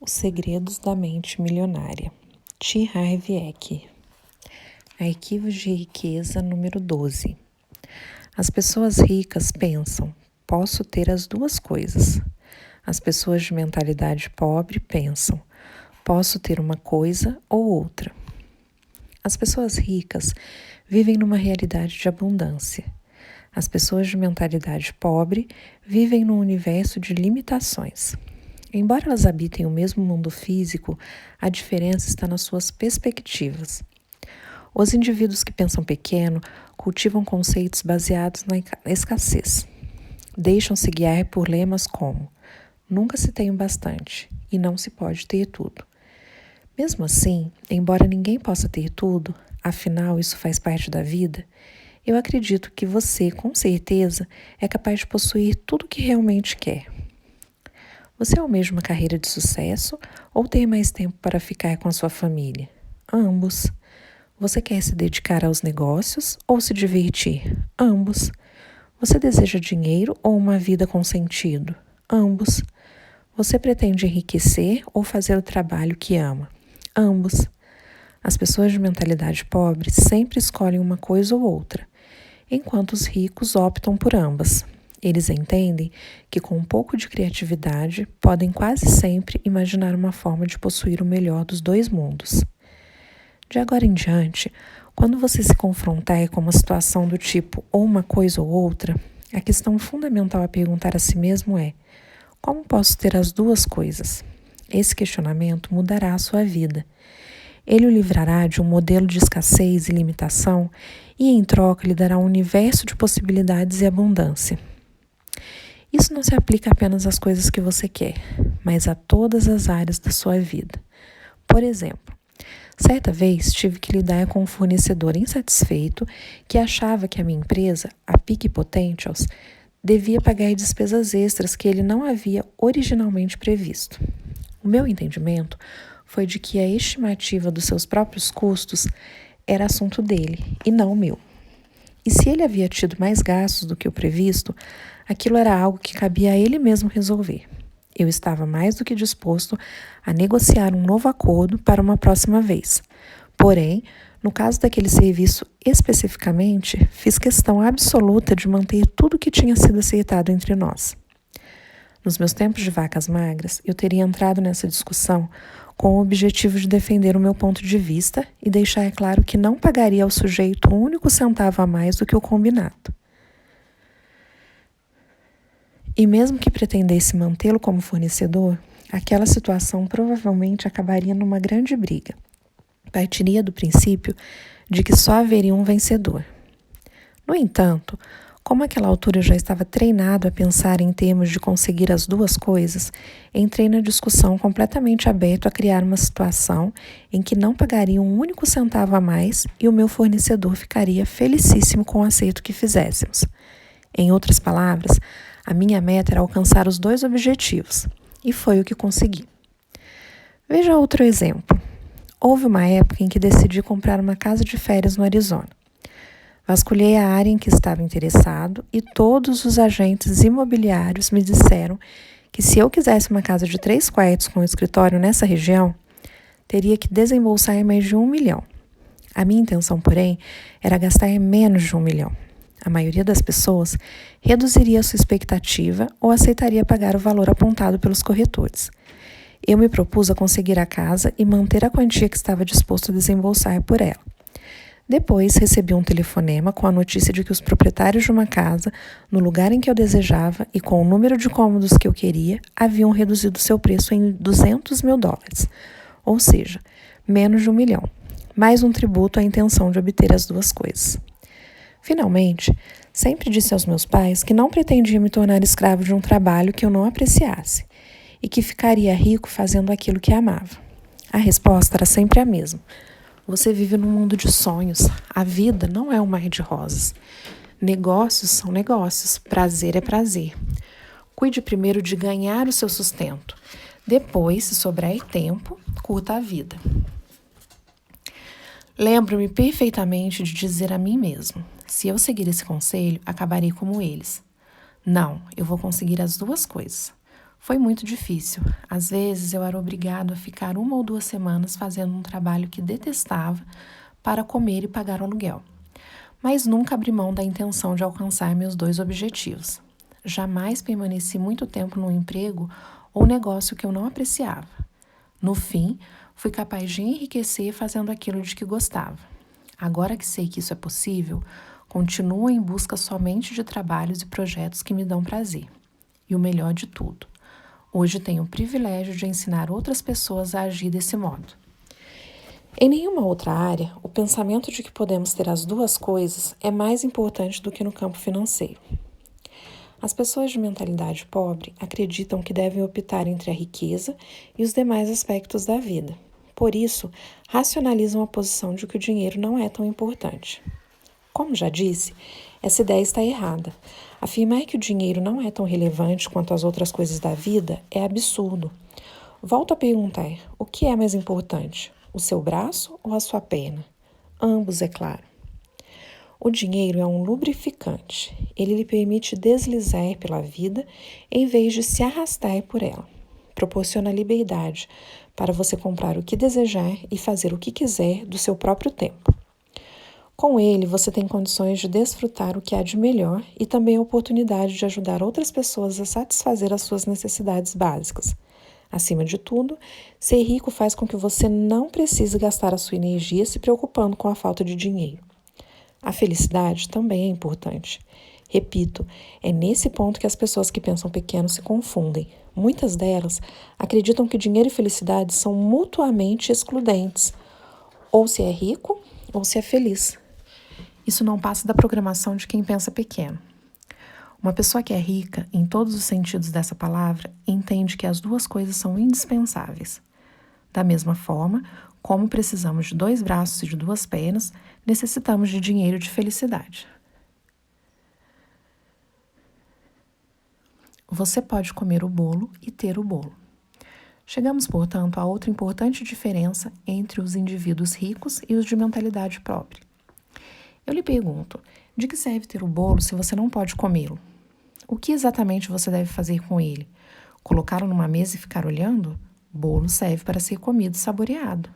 Os Segredos da Mente Milionária, T. Harv Eker. Arquivos de riqueza número 12. As pessoas ricas pensam, posso ter as duas coisas. As pessoas de mentalidade pobre pensam, posso ter uma coisa ou outra. As pessoas ricas vivem numa realidade de abundância. As pessoas de mentalidade pobre vivem num universo de limitações. Embora elas habitem o mesmo mundo físico, a diferença está nas suas perspectivas. Os indivíduos que pensam pequeno cultivam conceitos baseados na escassez. Deixam-se guiar por lemas como nunca se tem o bastante e não se pode ter tudo. Mesmo assim, embora ninguém possa ter tudo, afinal isso faz parte da vida, eu acredito que você, com certeza, é capaz de possuir tudo o que realmente quer. Você almeja uma carreira de sucesso ou ter mais tempo para ficar com a sua família? Ambos. Você quer se dedicar aos negócios ou se divertir? Ambos. Você deseja dinheiro ou uma vida com sentido? Ambos. Você pretende enriquecer ou fazer o trabalho que ama? Ambos. As pessoas de mentalidade pobre sempre escolhem uma coisa ou outra, enquanto os ricos optam por ambas. Eles entendem que com um pouco de criatividade podem quase sempre imaginar uma forma de possuir o melhor dos dois mundos. De agora em diante, quando você se confrontar com uma situação do tipo ou uma coisa ou outra, a questão fundamental a perguntar a si mesmo é: como posso ter as duas coisas? Esse questionamento mudará a sua vida. Ele o livrará de um modelo de escassez e limitação e, em troca, lhe dará um universo de possibilidades e abundância. Isso não se aplica apenas às coisas que você quer, mas a todas as áreas da sua vida. Por exemplo, certa vez tive que lidar com um fornecedor insatisfeito que achava que a minha empresa, a Peak Potentials, devia pagar despesas extras que ele não havia originalmente previsto. O meu entendimento foi de que a estimativa dos seus próprios custos era assunto dele e não o meu. E se ele havia tido mais gastos do que o previsto, aquilo era algo que cabia a ele mesmo resolver. Eu estava mais do que disposto a negociar um novo acordo para uma próxima vez. Porém, no caso daquele serviço especificamente, fiz questão absoluta de manter tudo o que tinha sido acertado entre nós. Nos meus tempos de vacas magras, eu teria entrado nessa discussão com o objetivo de defender o meu ponto de vista e deixar claro que não pagaria ao sujeito um único centavo a mais do que o combinado. E mesmo que pretendesse mantê-lo como fornecedor, aquela situação provavelmente acabaria numa grande briga. Partiria do princípio de que só haveria um vencedor. No entanto, como àquela altura eu já estava treinado a pensar em termos de conseguir as duas coisas, entrei na discussão completamente aberto a criar uma situação em que não pagaria um único centavo a mais e o meu fornecedor ficaria felicíssimo com o acerto que fizéssemos. Em outras palavras, a minha meta era alcançar os dois objetivos, e foi o que consegui. Veja outro exemplo. Houve uma época em que decidi comprar uma casa de férias no Arizona. Vasculhei a área em que estava interessado e todos os agentes imobiliários me disseram que se eu quisesse uma casa de 3 quartos com escritório nessa região, teria que desembolsar mais de R$1 milhão. A minha intenção, porém, era gastar menos de R$1 milhão. A maioria das pessoas reduziria sua expectativa ou aceitaria pagar o valor apontado pelos corretores. Eu me propus a conseguir a casa e manter a quantia que estava disposto a desembolsar por ela. Depois, recebi um telefonema com a notícia de que os proprietários de uma casa, no lugar em que eu desejava e com o número de cômodos que eu queria, haviam reduzido seu preço em $200 mil, ou seja, menos de R$1 milhão, mais um tributo à intenção de obter as duas coisas. Finalmente, sempre disse aos meus pais que não pretendia me tornar escravo de um trabalho que eu não apreciasse e que ficaria rico fazendo aquilo que amava. A resposta era sempre a mesma. Você vive num mundo de sonhos. A vida não é um mar de rosas. Negócios são negócios. Prazer é prazer. Cuide primeiro de ganhar o seu sustento. Depois, se sobrar tempo, curta a vida. Lembro-me perfeitamente de dizer a mim mesmo: se eu seguir esse conselho, acabarei como eles. Não, eu vou conseguir as duas coisas. Foi muito difícil. Às vezes eu era obrigado a ficar 1 ou 2 semanas fazendo um trabalho que detestava para comer e pagar o aluguel. Mas nunca abri mão da intenção de alcançar meus 2 objetivos. Jamais permaneci muito tempo num emprego ou negócio que eu não apreciava. No fim, fui capaz de enriquecer fazendo aquilo de que gostava. Agora que sei que isso é possível, continuo em busca somente de trabalhos e projetos que me dão prazer. E o melhor de tudo, hoje tenho o privilégio de ensinar outras pessoas a agir desse modo. Em nenhuma outra área, o pensamento de que podemos ter as duas coisas é mais importante do que no campo financeiro. As pessoas de mentalidade pobre acreditam que devem optar entre a riqueza e os demais aspectos da vida. Por isso, racionalizam a posição de que o dinheiro não é tão importante. Como já disse, essa ideia está errada. Afirmar que o dinheiro não é tão relevante quanto as outras coisas da vida é absurdo. Volto a perguntar: o que é mais importante? O seu braço ou a sua perna? Ambos, é claro. O dinheiro é um lubrificante. Ele lhe permite deslizar pela vida em vez de se arrastar por ela. Proporciona liberdade para você comprar o que desejar e fazer o que quiser do seu próprio tempo. Com ele, você tem condições de desfrutar o que há de melhor e também a oportunidade de ajudar outras pessoas a satisfazer as suas necessidades básicas. Acima de tudo, ser rico faz com que você não precise gastar a sua energia se preocupando com a falta de dinheiro. A felicidade também é importante. Repito, é nesse ponto que as pessoas que pensam pequeno se confundem. Muitas delas acreditam que dinheiro e felicidade são mutuamente excludentes. Ou se é rico, ou se é feliz. Isso não passa da programação de quem pensa pequeno. Uma pessoa que é rica, em todos os sentidos dessa palavra, entende que as duas coisas são indispensáveis. Da mesma forma, como precisamos de 2 braços e de 2 pernas, necessitamos de dinheiro e de felicidade. Você pode comer o bolo e ter o bolo. Chegamos, portanto, a outra importante diferença entre os indivíduos ricos e os de mentalidade pobre. Eu lhe pergunto, de que serve ter o bolo se você não pode comê-lo? O que exatamente você deve fazer com ele? Colocá-lo numa mesa e ficar olhando? Bolo serve para ser comido e saboreado.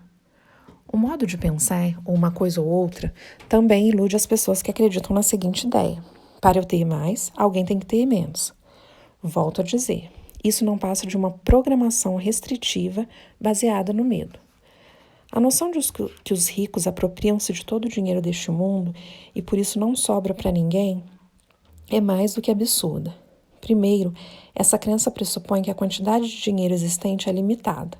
O modo de pensar, ou uma coisa ou outra, também ilude as pessoas que acreditam na seguinte ideia: para eu ter mais, alguém tem que ter menos. Volto a dizer, isso não passa de uma programação restritiva baseada no medo. A noção de que os ricos apropriam-se de todo o dinheiro deste mundo e por isso não sobra para ninguém é mais do que absurda. Primeiro, essa crença pressupõe que a quantidade de dinheiro existente é limitada.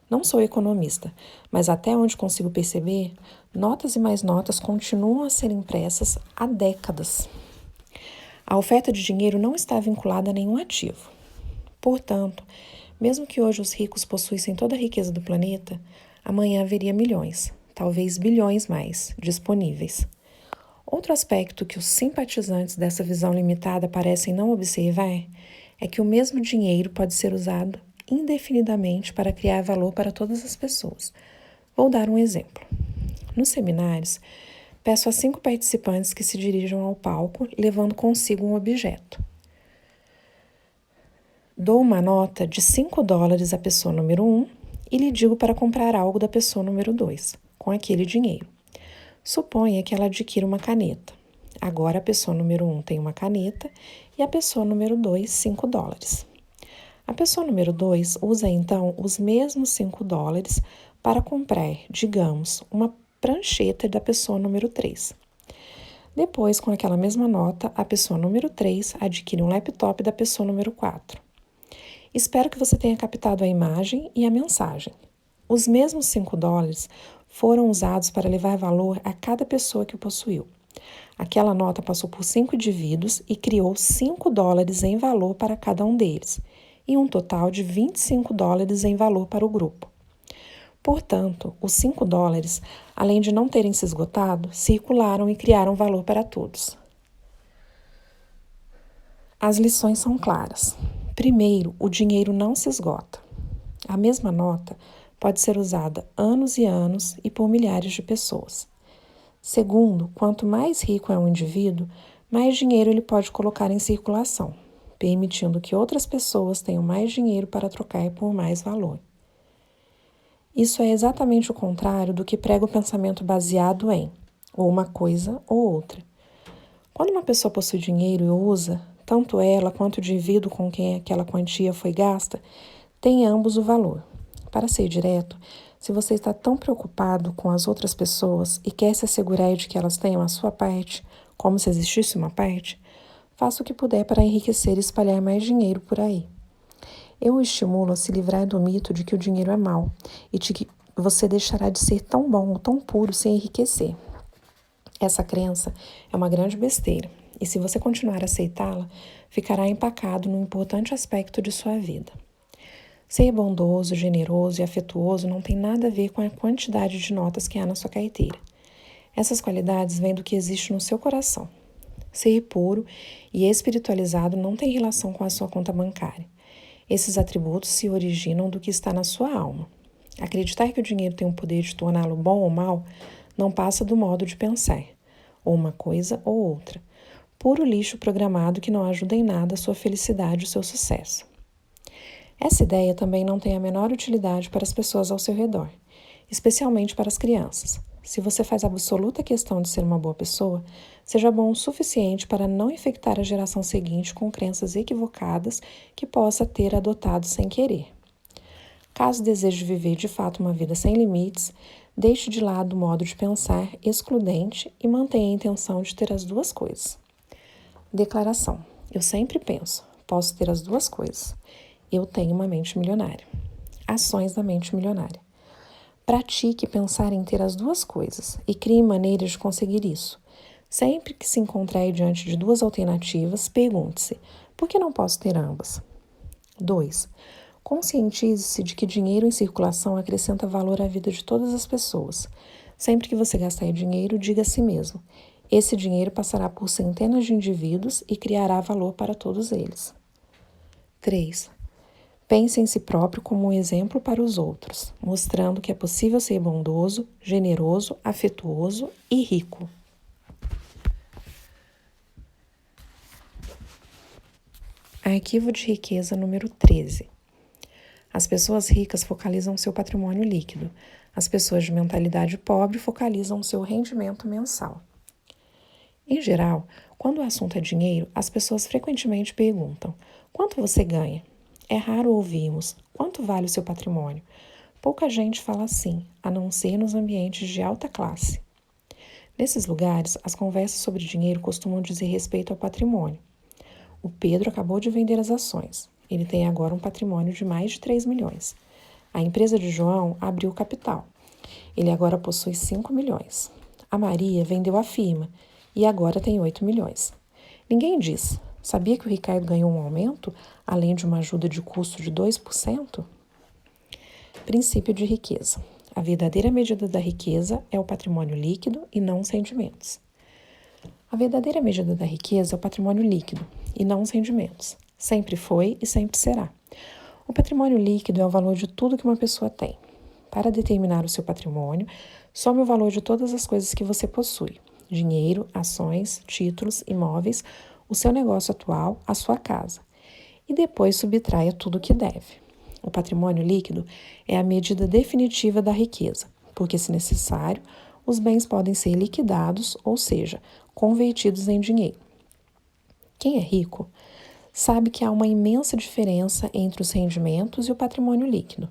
Não sou economista, mas até onde consigo perceber, notas e mais notas continuam a ser impressas há décadas. A oferta de dinheiro não está vinculada a nenhum ativo. Portanto, mesmo que hoje os ricos possuíssem toda a riqueza do planeta, amanhã haveria milhões, talvez bilhões mais, disponíveis. Outro aspecto que os simpatizantes dessa visão limitada parecem não observar é que o mesmo dinheiro pode ser usado indefinidamente para criar valor para todas as pessoas. Vou dar um exemplo. Nos seminários, peço a 5 participantes que se dirijam ao palco levando consigo um objeto. Dou uma nota de $5 à pessoa número 1 e lhe digo para comprar algo da pessoa número 2, com aquele dinheiro. Suponha que ela adquira uma caneta. Agora a pessoa número 1 tem uma caneta e a pessoa número 2, $5. A pessoa número 2 usa então os mesmos $5 para comprar, digamos, uma prancheta da pessoa número 3. Depois, com aquela mesma nota, a pessoa número 3 adquire um laptop da pessoa número 4. Espero que você tenha captado a imagem e a mensagem. Os mesmos $5 foram usados para levar valor a cada pessoa que o possuiu. Aquela nota passou por 5 indivíduos e criou $5 em valor para cada um deles, e um total de $25 em valor para o grupo. Portanto, os $5, além de não terem se esgotado, circularam e criaram valor para todos. As lições são claras. Primeiro, o dinheiro não se esgota. A mesma nota pode ser usada anos e anos e por milhares de pessoas. Segundo, quanto mais rico é um indivíduo, mais dinheiro ele pode colocar em circulação. permitindo que outras pessoas tenham mais dinheiro para trocar por mais valor. Isso é exatamente o contrário do que prega o pensamento baseado em ou uma coisa ou outra. Quando uma pessoa possui dinheiro e o usa, tanto ela quanto o indivíduo com quem aquela quantia foi gasta têm ambos o valor. Para ser direto, se você está tão preocupado com as outras pessoas e quer se assegurar de que elas tenham a sua parte, como se existisse uma parte, faça o que puder para enriquecer e espalhar mais dinheiro por aí. Eu o estimulo a se livrar do mito de que o dinheiro é mau e de que você deixará de ser tão bom ou tão puro sem enriquecer. Essa crença é uma grande besteira e, se você continuar a aceitá-la, ficará empacado num importante aspecto de sua vida. Ser bondoso, generoso e afetuoso não tem nada a ver com a quantidade de notas que há na sua carteira. Essas qualidades vêm do que existe no seu coração. Ser puro e espiritualizado não tem relação com a sua conta bancária. Esses atributos se originam do que está na sua alma. Acreditar que o dinheiro tem o poder de torná-lo bom ou mal não passa do modo de pensar, ou uma coisa ou outra. Puro lixo programado que não ajuda em nada a sua felicidade e o seu sucesso. Essa ideia também não tem a menor utilidade para as pessoas ao seu redor, especialmente para as crianças. Se você faz absoluta questão de ser uma boa pessoa, seja bom o suficiente para não infectar a geração seguinte com crenças equivocadas que possa ter adotado sem querer. Caso deseje viver de fato uma vida sem limites, deixe de lado o modo de pensar excludente e mantenha a intenção de ter as duas coisas. Declaração: eu sempre penso, posso ter as duas coisas. Eu tenho uma mente milionária. Ações da mente milionária. Pratique pensar em ter as duas coisas e crie maneiras de conseguir isso. Sempre que se encontrar diante de duas alternativas, pergunte-se: por que não posso ter ambas? 2. Conscientize-se de que dinheiro em circulação acrescenta valor à vida de todas as pessoas. Sempre que você gastar dinheiro, diga a si mesmo: esse dinheiro passará por centenas de indivíduos e criará valor para todos eles. 3. Pense em si próprio como um exemplo para os outros, mostrando que é possível ser bondoso, generoso, afetuoso e rico. Arquivo de riqueza número 13. As pessoas ricas focalizam seu patrimônio líquido. As pessoas de mentalidade pobre focalizam seu rendimento mensal. Em geral, quando o assunto é dinheiro, as pessoas frequentemente perguntam: quanto você ganha? É raro ouvirmos: quanto vale o seu patrimônio? Pouca gente fala assim, a não ser nos ambientes de alta classe. Nesses lugares, as conversas sobre dinheiro costumam dizer respeito ao patrimônio. O Pedro acabou de vender as ações. Ele tem agora um patrimônio de mais de 3 milhões. A empresa de João abriu capital. Ele agora possui 5 milhões. A Maria vendeu a firma e agora tem 8 milhões. Ninguém diz: sabia que o Ricardo ganhou um aumento, além de uma ajuda de custo de 2%? Princípio de riqueza. A verdadeira medida da riqueza é o patrimônio líquido e não os rendimentos. A verdadeira medida da riqueza é o patrimônio líquido e não os rendimentos. Sempre foi e sempre será. O patrimônio líquido é o valor de tudo que uma pessoa tem. Para determinar o seu patrimônio, some o valor de todas as coisas que você possui: dinheiro, ações, títulos, imóveis, o seu negócio atual, a sua casa. E depois subtraia tudo o que deve. O patrimônio líquido é a medida definitiva da riqueza, porque, se necessário, os bens podem ser liquidados, ou seja, convertidos em dinheiro. Quem é rico sabe que há uma imensa diferença entre os rendimentos e o patrimônio líquido.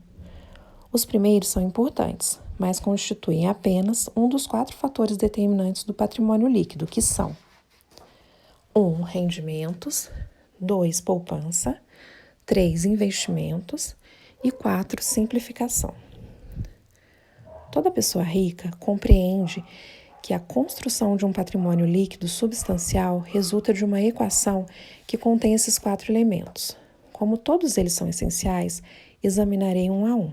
Os primeiros são importantes, mas constituem apenas um dos 4 fatores determinantes do patrimônio líquido, que são: 1. Rendimentos. 2. Poupança. 3. Investimentos. E 4. Simplificação. Toda pessoa rica compreende que a construção de um patrimônio líquido substancial resulta de uma equação que contém esses 4 elementos. Como todos eles são essenciais, examinarei um a um.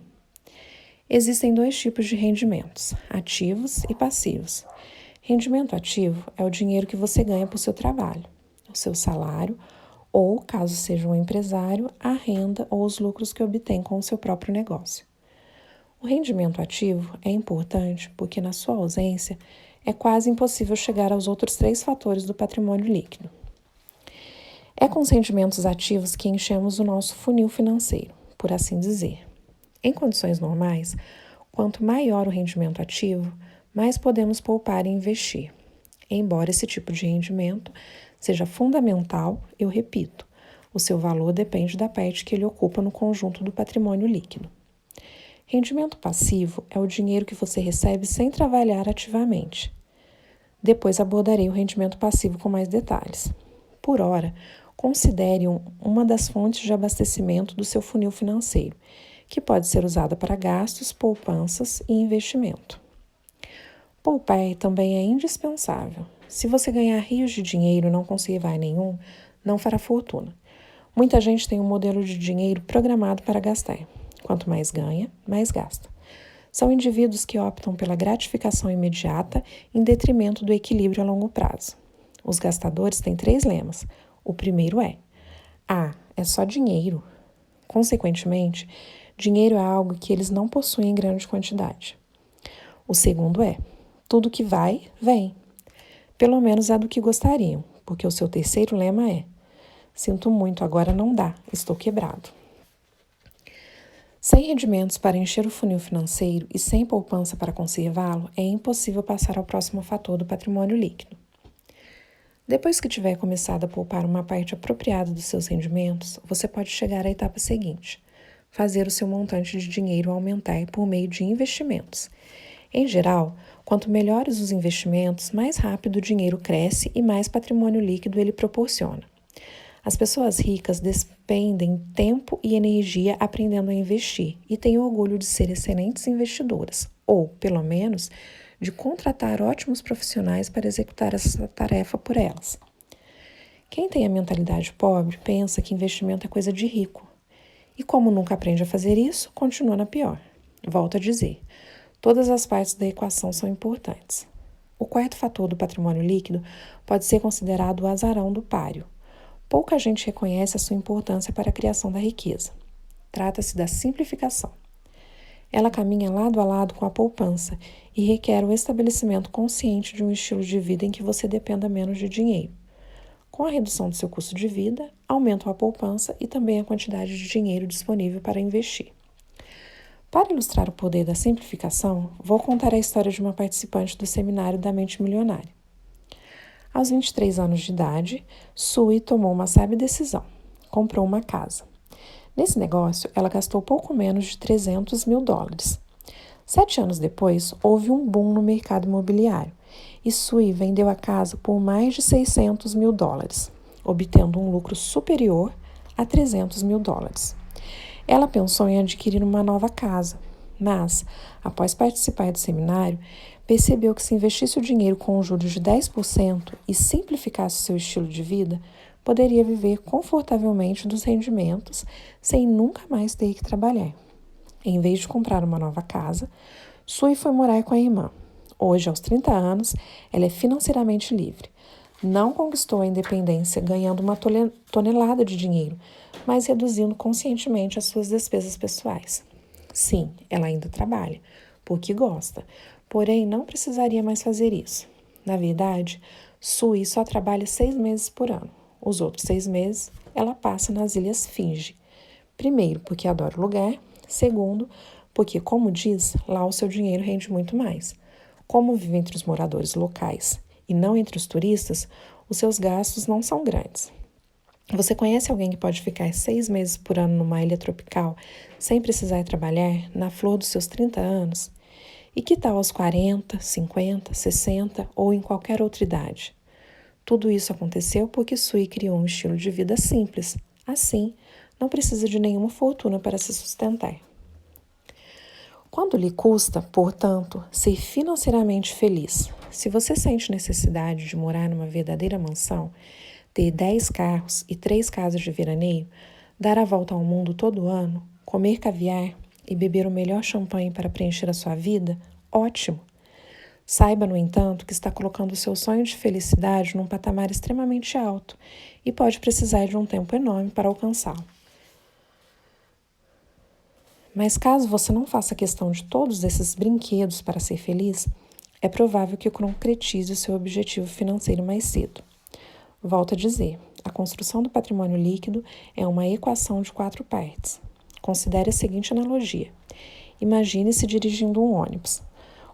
Existem 2 tipos de rendimentos: ativos e passivos. Rendimento ativo é o dinheiro que você ganha por seu trabalho, o seu salário, ou, caso seja um empresário, a renda ou os lucros que obtém com o seu próprio negócio. O rendimento ativo é importante porque, na sua ausência, é quase impossível chegar aos outros 3 fatores do patrimônio líquido. É com os rendimentos ativos que enchemos o nosso funil financeiro, por assim dizer. Em condições normais, quanto maior o rendimento ativo, mais podemos poupar e investir. Embora esse tipo de rendimento seja fundamental, eu repito, o seu valor depende da parte que ele ocupa no conjunto do patrimônio líquido. Rendimento passivo é o dinheiro que você recebe sem trabalhar ativamente. Depois abordarei o rendimento passivo com mais detalhes. Por ora, considere uma das fontes de abastecimento do seu funil financeiro, que pode ser usada para gastos, poupanças e investimento. Poupar também é indispensável. Se você ganhar rios de dinheiro e não conservar nenhum, não fará fortuna. Muita gente tem um modelo de dinheiro programado para gastar. Quanto mais ganha, mais gasta. São indivíduos que optam pela gratificação imediata em detrimento do equilíbrio a longo prazo. Os gastadores têm 3 lemas. O primeiro é: é só dinheiro. Consequentemente, dinheiro é algo que eles não possuem em grande quantidade. O segundo é: tudo que vai, vem. Pelo menos é do que gostariam, porque o seu terceiro lema é: sinto muito, agora não dá, estou quebrado. Sem rendimentos para encher o funil financeiro e sem poupança para conservá-lo, é impossível passar ao próximo fator do patrimônio líquido. Depois que tiver começado a poupar uma parte apropriada dos seus rendimentos, você pode chegar à etapa seguinte: fazer o seu montante de dinheiro aumentar por meio de investimentos. Em geral, quanto melhores os investimentos, mais rápido o dinheiro cresce e mais patrimônio líquido ele proporciona. As pessoas ricas despendem tempo e energia aprendendo a investir e têm orgulho de ser excelentes investidoras, ou, pelo menos, de contratar ótimos profissionais para executar essa tarefa por elas. Quem tem a mentalidade pobre pensa que investimento é coisa de rico. E como nunca aprende a fazer isso, continua na pior. Volto a dizer, todas as partes da equação são importantes. O quarto fator do patrimônio líquido pode ser considerado o azarão do páreo. Pouca gente reconhece a sua importância para a criação da riqueza. Trata-se da simplificação. Ela caminha lado a lado com a poupança e requer o estabelecimento consciente de um estilo de vida em que você dependa menos de dinheiro. Com a redução do seu custo de vida, aumentam a poupança e também a quantidade de dinheiro disponível para investir. Para ilustrar o poder da simplificação, vou contar a história de uma participante do seminário da Mente Milionária. Aos 23 anos de idade, Sui tomou uma sábia decisão. Comprou uma casa. Nesse negócio, ela gastou pouco menos de $300 mil. 7 anos depois, houve um boom no mercado imobiliário e Sui vendeu a casa por mais de $600 mil, obtendo um lucro superior a $300 mil. Ela pensou em adquirir uma nova casa, mas, após participar do seminário, percebeu que se investisse o dinheiro com juros de 10% e simplificasse seu estilo de vida, poderia viver confortavelmente dos rendimentos sem nunca mais ter que trabalhar. Em vez de comprar uma nova casa, Sui foi morar com a irmã. Hoje, aos 30 anos, ela é financeiramente livre. Não conquistou a independência ganhando uma tonelada de dinheiro, mas reduzindo conscientemente as suas despesas pessoais. Sim, ela ainda trabalha, porque gosta, porém não precisaria mais fazer isso. Na verdade, Sui só trabalha 6 meses por ano. Os outros 6 meses, ela passa nas Ilhas Fiji. Primeiro, porque adora o lugar. Segundo, porque, como diz, lá o seu dinheiro rende muito mais. Como vive entre os moradores locais e não entre os turistas, os seus gastos não são grandes. Você conhece alguém que pode ficar 6 meses por ano numa ilha tropical sem precisar trabalhar, na flor dos seus 30 anos? E que tal aos 40, 50, 60 ou em qualquer outra idade? Tudo isso aconteceu porque Sui criou um estilo de vida simples. Assim, não precisa de nenhuma fortuna para se sustentar. Quando lhe custa, portanto, ser financeiramente feliz? Se você sente necessidade de morar numa verdadeira mansão, ter 10 carros e 3 casas de veraneio, dar a volta ao mundo todo ano, comer caviar e beber o melhor champanhe para preencher a sua vida, ótimo! Saiba, no entanto, que está colocando o seu sonho de felicidade num patamar extremamente alto e pode precisar de um tempo enorme para alcançá-lo. Mas caso você não faça questão de todos esses brinquedos para ser feliz, é provável que concretize o seu objetivo financeiro mais cedo. Volto a dizer, a construção do patrimônio líquido é uma equação de 4 partes. Considere a seguinte analogia. Imagine-se dirigindo um ônibus.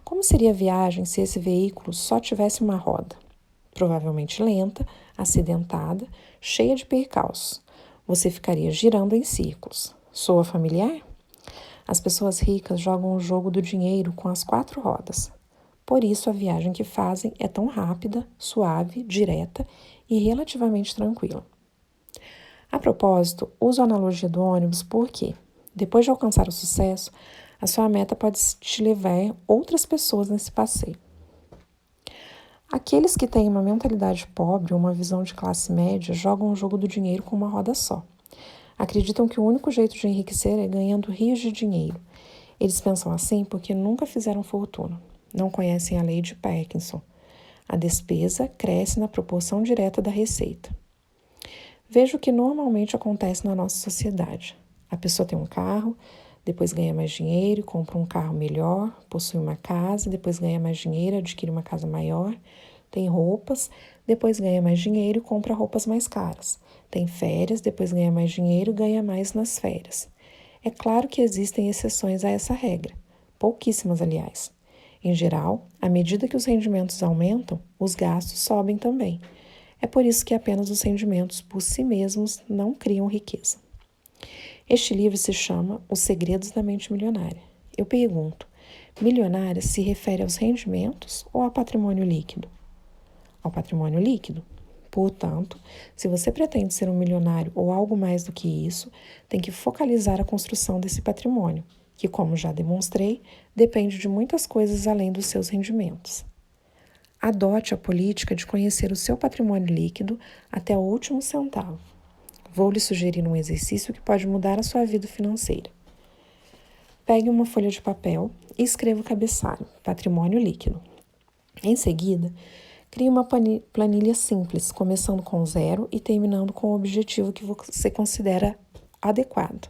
Como seria a viagem se esse veículo só tivesse uma roda? Provavelmente lenta, acidentada, cheia de percalços. Você ficaria girando em círculos. Soa familiar? As pessoas ricas jogam o jogo do dinheiro com as 4 rodas. Por isso, a viagem que fazem é tão rápida, suave, direta e relativamente tranquila. A propósito, uso a analogia do ônibus porque, depois de alcançar o sucesso, a sua meta pode te levar outras pessoas nesse passeio. Aqueles que têm uma mentalidade pobre ou uma visão de classe média jogam o jogo do dinheiro com uma roda só. Acreditam que o único jeito de enriquecer é ganhando rios de dinheiro. Eles pensam assim porque nunca fizeram fortuna. Não conhecem a lei de Parkinson. A despesa cresce na proporção direta da receita. Veja o que normalmente acontece na nossa sociedade. A pessoa tem um carro, depois ganha mais dinheiro e compra um carro melhor, possui uma casa, depois ganha mais dinheiro, adquire uma casa maior, tem roupas, depois ganha mais dinheiro e compra roupas mais caras. Tem férias, depois ganha mais dinheiro e ganha mais nas férias. É claro que existem exceções a essa regra, pouquíssimas, aliás. Em geral, à medida que os rendimentos aumentam, os gastos sobem também. É por isso que apenas os rendimentos por si mesmos não criam riqueza. Este livro se chama Os Segredos da Mente Milionária. Eu pergunto, milionária se refere aos rendimentos ou ao patrimônio líquido? Ao patrimônio líquido. Portanto, se você pretende ser um milionário ou algo mais do que isso, tem que focalizar a construção desse patrimônio, que, como já demonstrei, depende de muitas coisas além dos seus rendimentos. Adote a política de conhecer o seu patrimônio líquido até o último centavo. Vou lhe sugerir um exercício que pode mudar a sua vida financeira. Pegue uma folha de papel e escreva o cabeçalho, patrimônio líquido. Em seguida, crie uma planilha simples, começando com 0 e terminando com o objetivo que você considera adequado.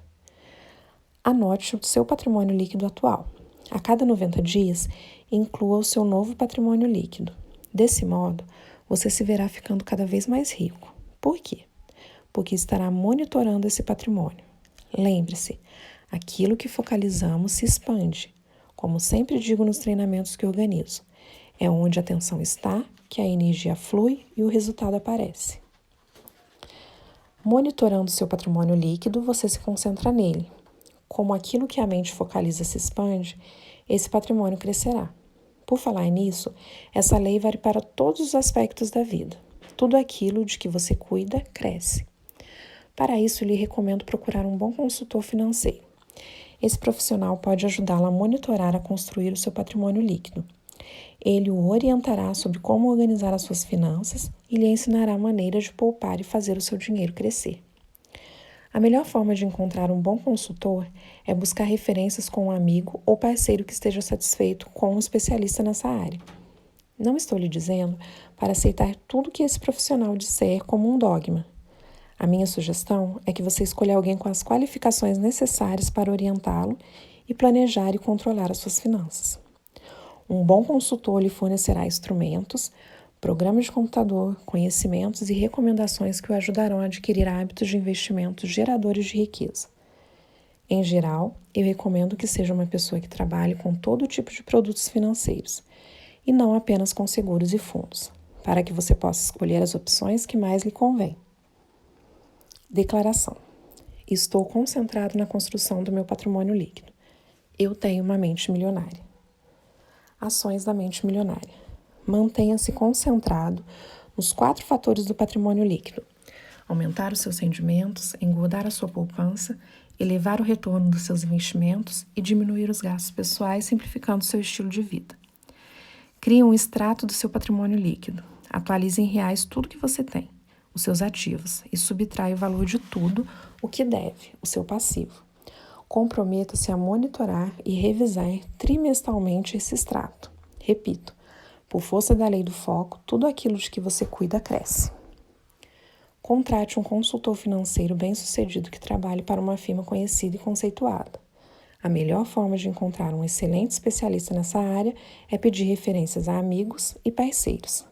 Anote o seu patrimônio líquido atual. A cada 90 dias, inclua o seu novo patrimônio líquido. Desse modo, você se verá ficando cada vez mais rico. Por quê? Porque estará monitorando esse patrimônio. Lembre-se, aquilo que focalizamos se expande. Como sempre digo nos treinamentos que organizo, é onde a atenção está que a energia flui e o resultado aparece. Monitorando seu patrimônio líquido, você se concentra nele. Como aquilo que a mente focaliza se expande, esse patrimônio crescerá. Por falar nisso, essa lei vale para todos os aspectos da vida. Tudo aquilo de que você cuida, cresce. Para isso, lhe recomendo procurar um bom consultor financeiro. Esse profissional pode ajudá-la a monitorar a construir o seu patrimônio líquido. Ele o orientará sobre como organizar as suas finanças e lhe ensinará maneiras de poupar e fazer o seu dinheiro crescer. A melhor forma de encontrar um bom consultor é buscar referências com um amigo ou parceiro que esteja satisfeito com um especialista nessa área. Não estou lhe dizendo para aceitar tudo que esse profissional disser como um dogma. A minha sugestão é que você escolha alguém com as qualificações necessárias para orientá-lo e planejar e controlar as suas finanças. Um bom consultor lhe fornecerá instrumentos, programas de computador, conhecimentos e recomendações que o ajudarão a adquirir hábitos de investimentos geradores de riqueza. Em geral, eu recomendo que seja uma pessoa que trabalhe com todo tipo de produtos financeiros e não apenas com seguros e fundos, para que você possa escolher as opções que mais lhe convêm. Declaração. Estou concentrado na construção do meu patrimônio líquido. Eu tenho uma mente milionária. Ações da mente milionária. Mantenha-se concentrado nos 4 fatores do patrimônio líquido: aumentar os seus rendimentos, engordar a sua poupança, elevar o retorno dos seus investimentos e diminuir os gastos pessoais, simplificando seu estilo de vida. Crie um extrato do seu patrimônio líquido. Atualize em reais tudo que você tem, os seus ativos, e subtrai o valor de tudo o que deve, o seu passivo. Comprometa-se a monitorar e revisar trimestralmente esse extrato. Repito, por força da lei do foco, tudo aquilo de que você cuida cresce. Contrate um consultor financeiro bem-sucedido que trabalhe para uma firma conhecida e conceituada. A melhor forma de encontrar um excelente especialista nessa área é pedir referências a amigos e parceiros.